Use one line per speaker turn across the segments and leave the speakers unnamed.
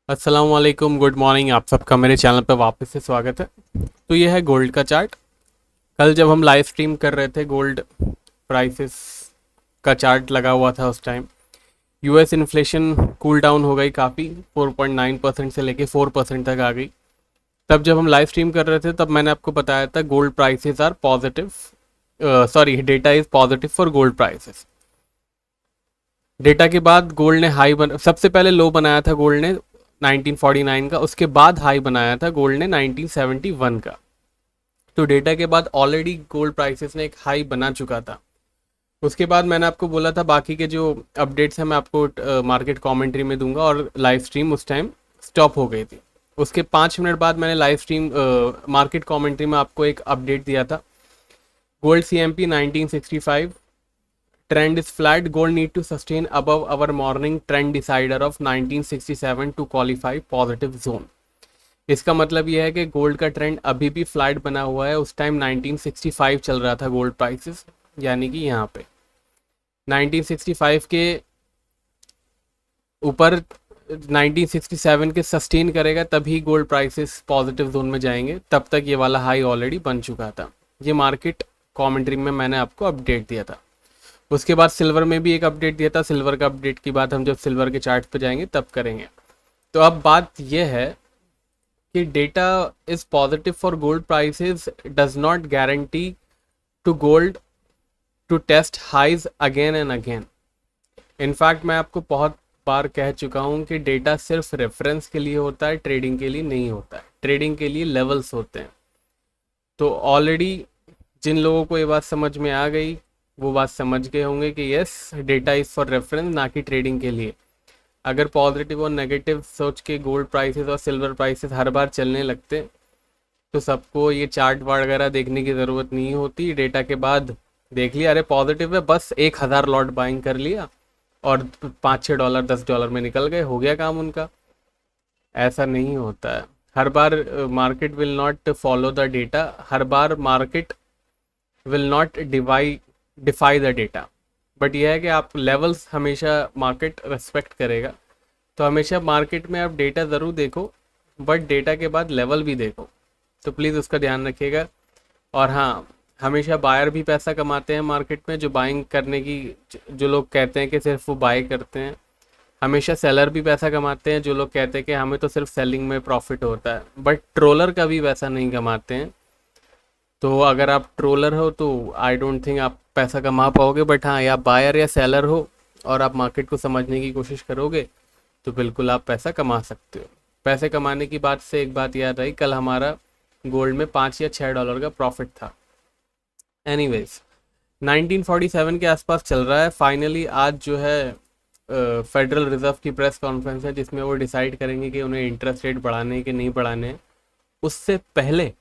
अस्सलाम वालेकुम, good morning. आप सबका मेरे चैनल पर वापस से स्वागत है। तो ये है गोल्ड का चार्ट। कल जब हम लाइव स्ट्रीम कर रहे थे, गोल्ड प्राइसेस का चार्ट लगा हुआ था उस time. US inflation cool down हो गई काफ़ी, 4.9% से लेके 4% तक आ गई। तब जब हम लाइव स्ट्रीम कर रहे थे तब मैंने आपको बताया था gold prices are positive, sorry, data is positive for gold prices. Data के बाद गोल्ड ने सबसे पहले लो बनाया था गोल्ड ने 1949 का, उसके बाद हाई बनाया था गोल्ड ने 1971 का। तो डेटा के बाद ऑलरेडी गोल्ड प्राइसेस ने एक हाई बना चुका था। उसके बाद मैंने आपको बोला था बाकी के जो अपडेट्स हैं मैं आपको मार्केट कमेंट्री में दूंगा, और लाइव स्ट्रीम उस टाइम स्टॉप हो गई थी। उसके 5 मिनट बाद मैंने लाइव स्ट्रीम मार्केट कमेंट्री में आपको एक अपडेट दिया था। Gold CMP 1965, trend is flat, gold need to sustain above our morning trend decider of 1967 to qualify positive zone। इसका मतलब यह है कि गोल्ड का ट्रेंड अभी भी फ्लैट बना हुआ है। उस टाइम 1965 चल रहा था गोल्ड प्राइसेस, यानी कि यहाँ पे 1965 के ऊपर 1967 के सस्टेन करेगा तभी गोल्ड प्राइसेस पॉजिटिव जोन में जाएंगे। तब तक ये वाला हाई ऑलरेडी बन चुका था। ये मार्केट कमेंट्री में मैंने आपको अपडेट दिया था। उसके बाद सिल्वर में भी एक अपडेट दिया था। सिल्वर का अपडेट की बात हम जब सिल्वर के चार्ट पे जाएंगे तब करेंगे। तो अब बात यह है कि data is positive for gold prices does not guarantee to gold to test highs again and again. In fact मैं आपको बहुत बार कह चुका हूँ कि डेटा सिर्फ रेफरेंस के लिए होता है, ट्रेडिंग के लिए नहीं होता है। ट्रेडिंग के लिए लेवल्स होते हैं। तो ऑलरेडी जिन लोगों को ये बात समझ में आ गई वो बात समझ गए होंगे कि yes, data is for reference, ना कि ट्रेडिंग के लिए। अगर पॉजिटिव और नेगेटिव सोच के गोल्ड प्राइसेस और सिल्वर प्राइसेस हर बार चलने लगते तो सबको ये चार्ट वगैरह देखने की ज़रूरत नहीं होती। डेटा के बाद देख लिया, अरे पॉजिटिव है, बस 1,000 लॉट बाइंग कर लिया और $5-6 $10 में निकल गए, हो गया काम उनका। ऐसा नहीं होता है। हर बार market will not follow the data, हर बार market will not defy the data. But यह है कि आप लेवल्स हमेशा मार्केट रेस्पेक्ट करेगा। तो हमेशा मार्केट में आप डेटा ज़रूर देखो, बट डेटा के बाद लेवल भी देखो। तो प्लीज़ उसका ध्यान रखिएगा। और हाँ, हमेशा बायर भी पैसा कमाते हैं मार्केट में, जो बाइंग करने की, जो लोग कहते हैं कि सिर्फ वो बाय करते हैं। हमेशा सेलर भी पैसा कमाते हैं, जो लोग कहते हैं कि हमें तो सिर्फ सेलिंग में प्रॉफिट होता है। बट ट्रोलर का भी पैसा नहीं कमाते हैं। तो अगर आप ट्रोलर हो तो आई डोंट थिंक आप पैसा कमा पाओगे। बट हाँ, या बायर या सेलर हो और आप मार्केट को समझने की कोशिश करोगे तो बिल्कुल आप पैसा कमा सकते हो। पैसे कमाने की बात से एक बात याद आई, कल हमारा गोल्ड में $5 या $6 का प्रॉफिट था। एनीवेज, 1947 के आसपास चल रहा है। फाइनली आज जो है फेडरल रिजर्व की प्रेस कॉन्फ्रेंस है जिसमें वो डिसाइड करेंगे कि उन्हें इंटरेस्ट रेट बढ़ाने के नहीं बढ़ाने हैं। उससे पहले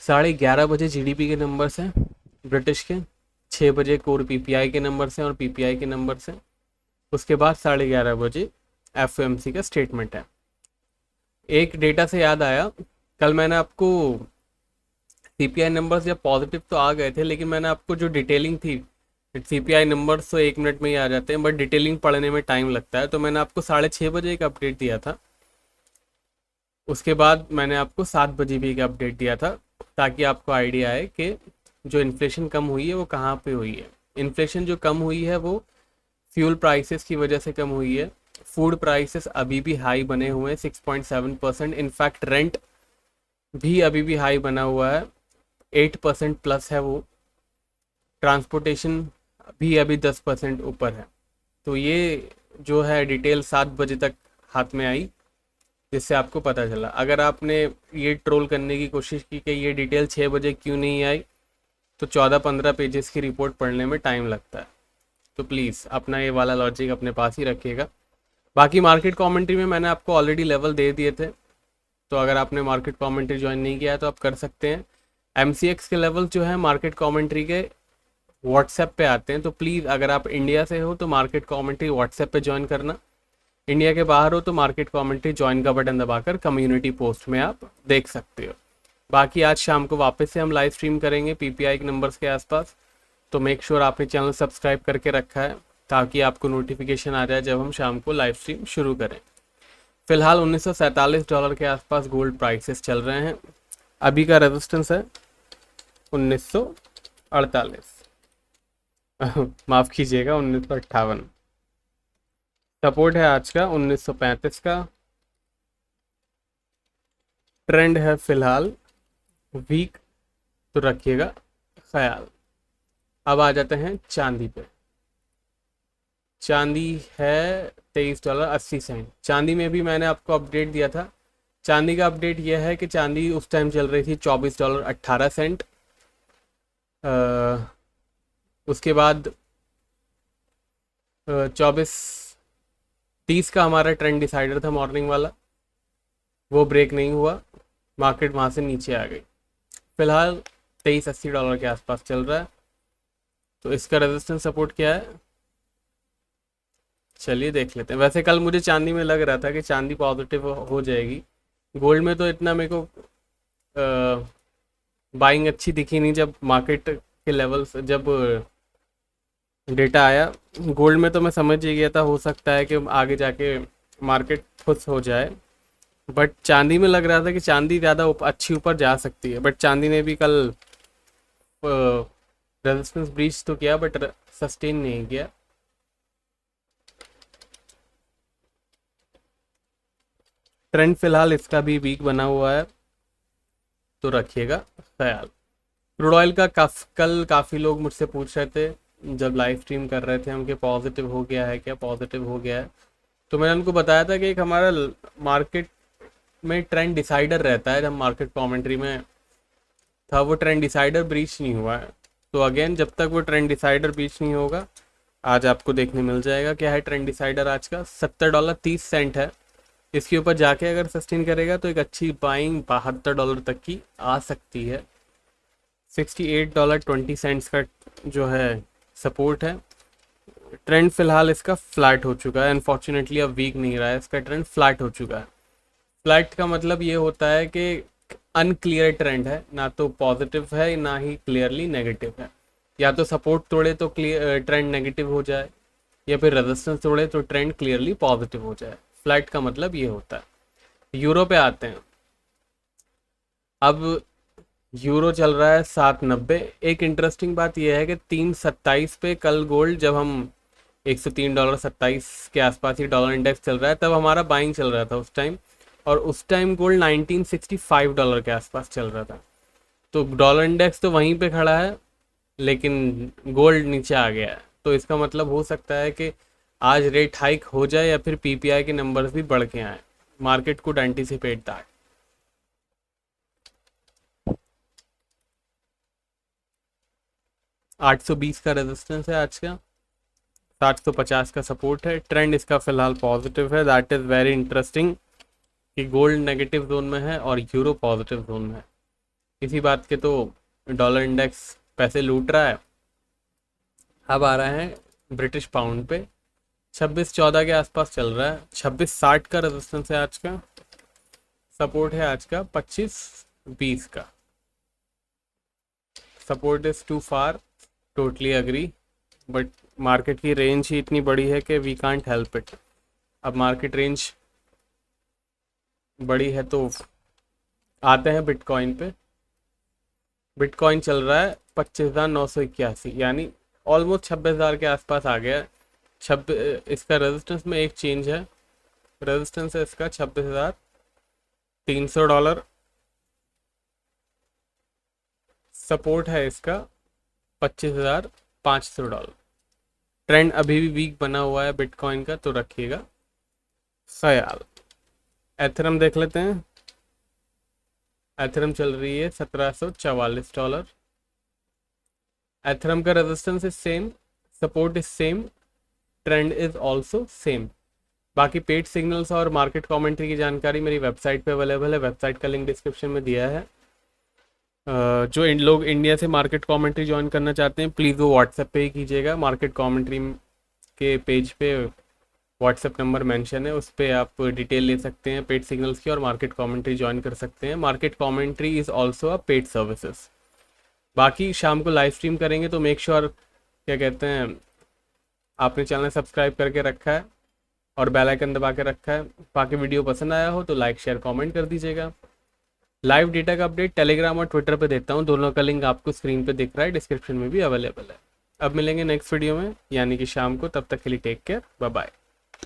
11:30 बजे GDP के नंबर्स हैं ब्रिटिश के, 6 बजे कोर PPI के नंबर्स हैं और PPI के नंबर्स हैं। उसके बाद 11:30 बजे FOMC का स्टेटमेंट है। एक डेटा से याद आया, कल मैंने आपको CPI नंबर्स जब पॉजिटिव तो आ गए थे, लेकिन मैंने आपको जो डिटेलिंग थी, CPI नंबर्स तो 1 मिनट में ही आ जाते हैं बट डिटेलिंग पढ़ने में टाइम लगता है। तो मैंने आपको 6:30 बजे एक अपडेट दिया था। उसके बाद मैंने आपको 7 बजे भी एक अपडेट दिया था, ताकि आपको आइडिया आए कि जो इन्फ्लेशन कम हुई है वो कहाँ पे हुई है। इन्फ्लेशन जो कम हुई है वो फ्यूल प्राइसेस की वजह से कम हुई है। फूड प्राइसेस अभी भी हाई बने हुए हैं, 6.7%। इनफैक्ट रेंट भी अभी भी हाई बना हुआ है, 8% प्लस है वो। ट्रांसपोर्टेशन भी अभी 10% ऊपर है। तो ये जो है डिटेल 7 बजे तक हाथ में आई, जिससे आपको पता चला। अगर आपने ये ट्रोल करने की कोशिश की कि ये डिटेल 6 बजे क्यों नहीं आई, तो 14-15 पेजेस की रिपोर्ट पढ़ने में टाइम लगता है। तो प्लीज़ अपना ये वाला लॉजिक अपने पास ही रखिएगा। बाकी मार्केट कमेंट्री में मैंने आपको ऑलरेडी लेवल दे दिए थे, तो अगर आपने मार्केट कमेंट्री ज्वाइन नहीं किया है तो आप कर सकते हैं। MCX के लेवल जो है मार्केट कमेंट्री के व्हाट्सएप पे आते हैं। तो प्लीज़ अगर आप इंडिया से हो तो मार्केट कमेंट्री व्हाट्सएप पे ज्वाइन करना। इंडिया के बाहर हो तो मार्केट कमेंट्री ज्वाइन का बटन दबाकर कम्युनिटी पोस्ट में आप देख सकते हो। बाकी आज शाम को वापस से हम लाइव स्ट्रीम करेंगे PPI के नंबर्स के आसपास। तो मेक श्योर आपने चैनल सब्सक्राइब करके रखा है ताकि आपको नोटिफिकेशन आ जाए जब हम शाम को लाइव स्ट्रीम शुरू करें। फिलहाल $1947 के आसपास गोल्ड प्राइसेस चल रहे हैं। अभी का रेजिस्टेंस है 1948 माफ कीजिएगा 1958। सपोर्ट है आज का 1935 का। ट्रेंड है फिलहाल वीक, तो रखिएगा ख्याल। अब आ जाते हैं चांदी पे। चांदी है $23.80। चांदी में भी मैंने आपको अपडेट दिया था। चांदी का अपडेट यह है कि चांदी उस टाइम चल रही थी $24.18। उसके बाद 24.30 का हमारा ट्रेंड डिसाइडर था मॉर्निंग वाला, वो ब्रेक नहीं हुआ, मार्केट वहाँ से नीचे आ गई। फिलहाल $23.80 के आसपास चल रहा है। तो इसका रेजिस्टेंस सपोर्ट क्या है, चलिए देख लेते हैं। वैसे कल मुझे चांदी में लग रहा था कि चांदी पॉजिटिव हो जाएगी। गोल्ड में तो इतना मेरे को बाइंग अच्छी दिखी नहीं जब मार्केट के लेवल्स, जब डेटा आया। गोल्ड में तो मैं समझ ही गया था हो सकता है कि आगे जाके मार्केट खुश हो जाए, बट चांदी में लग रहा था कि चांदी ज़्यादा अच्छी ऊपर जा सकती है। बट चांदी ने भी कल रेजिस्टेंस ब्रीच तो किया बट सस्टेन नहीं किया। ट्रेंड फिलहाल इसका भी वीक बना हुआ है, तो रखिएगा ख्याल। क्रूड ऑयल का कल काफ़ी लोग मुझसे पूछ रहे थे जब लाइव स्ट्रीम कर रहे थे हम कि पॉजिटिव हो गया है क्या, पॉजिटिव हो गया है। तो मैंने उनको बताया था कि एक हमारा मार्केट में ट्रेंड डिसाइडर रहता है, जब मार्केट कमेंट्री में था वो ट्रेंड डिसाइडर ब्रीच नहीं हुआ है। तो अगेन जब तक वो ट्रेंड डिसाइडर ब्रीच नहीं होगा, आज आपको देखने मिल जाएगा क्या है ट्रेंड डिसाइडर। आज का $70.30 है। इसके ऊपर जाके अगर सस्टेन करेगा तो एक अच्छी बाइंग $72 तक की आ सकती है। $68.20 का जो है सपोर्ट है। ट्रेंड फिलहाल इसका फ्लैट हो चुका है, अनफॉर्चुनेटली अब वीक नहीं रहा है, इसका ट्रेंड फ्लैट हो चुका है। फ्लैट का मतलब ये होता है कि अनक्लियर ट्रेंड है, ना तो पॉजिटिव है ना ही क्लियरली नेगेटिव है। या तो सपोर्ट तोड़े तो ट्रेंड नेगेटिव हो जाए, या फिर रेजिस्टेंस तोड़े तो ट्रेंड क्लियरली पॉजिटिव हो जाए। फ्लैट का मतलब ये होता है। यूरो पे आते हैं। अब यूरो चल रहा है 7.90। एक इंटरेस्टिंग बात यह है कि 3.27 पे कल गोल्ड, जब हम $103.27 के आसपास ही डॉलर इंडेक्स चल रहा है, तब हमारा बाइंग चल रहा था उस टाइम। और उस टाइम गोल्ड $1965 के आसपास चल रहा था। तो डॉलर इंडेक्स तो वहीं पे खड़ा है, लेकिन गोल्ड नीचे आ गया है। तो इसका मतलब हो सकता है कि आज रेट हाइक हो जाए या फिर पीपीआई के नंबर्स भी बढ़ के आए। Market could anticipate that. 820 का रेजिस्टेंस है आज का, 750 का सपोर्ट है। ट्रेंड इसका फिलहाल पॉजिटिव है। दैट इज़ वेरी इंटरेस्टिंग कि गोल्ड नेगेटिव जोन में है और यूरो पॉजिटिव जोन में है। इसी बात के तो डॉलर इंडेक्स पैसे लूट रहा है। अब आ रहा है ब्रिटिश पाउंड पे। 26.14 के आसपास चल रहा है। 26.60 का रेजिस्टेंस है आज का। सपोर्ट है आज का 25.20 का। Support is too far, totally agree, but market की रेंज ही इतनी बड़ी है कि वी कांट हेल्प इट। अब मार्केट रेंज बड़ी है तो आते हैं बिटकॉइन पे। बिटकॉइन चल रहा है 25,981, यानी ऑलमोस्ट 26,000 के आसपास आ गया है। इसका रेजिस्टेंस में एक चेंज है। रेजिस्टेंस है इसका $26,300। सपोर्ट है इसका $25,500। ट्रेंड अभी भी वीक बना हुआ है बिटकॉइन का, तो रखिएगा ख्याल। एथरम देख लेते हैं। एथरम चल रही है $1744। एथरम का resistance is same, support is same, trend is also same. बाकी पेड सिग्नल्स और मार्केट कमेंट्री की जानकारी मेरी वेबसाइट पे अवेलेबल है। वेबसाइट का लिंक डिस्क्रिप्शन में दिया है। जो इन लोग इंडिया से मार्केट कमेंट्री ज्वाइन करना चाहते हैं, प्लीज़ वो व्हाट्सएप पे ही कीजिएगा। मार्केट कमेंट्री के पेज पे व्हाट्सएप नंबर मेंशन है, उस पर आप डिटेल ले सकते हैं पेड सिग्नल्स की और मार्केट कमेंट्री ज्वाइन कर सकते हैं। Market commentary is also a paid services. बाकी शाम को लाइव स्ट्रीम करेंगे तो मेक श्योर क्या कहते हैं आपने चैनल सब्सक्राइब करके रखा है और बेल आइकन दबा के रखा है। बाकी वीडियो पसंद आया हो तो लाइक शेयर कमेंट कर दीजिएगा। लाइव डेटा का अपडेट टेलीग्राम और ट्विटर पे देता हूँ, दोनों का लिंक आपको स्क्रीन पे दिख रहा है, डिस्क्रिप्शन में भी अवेलेबल है। अब मिलेंगे नेक्स्ट वीडियो में यानी कि शाम को, तब तक के लिए टेक केयर, बाय बाय।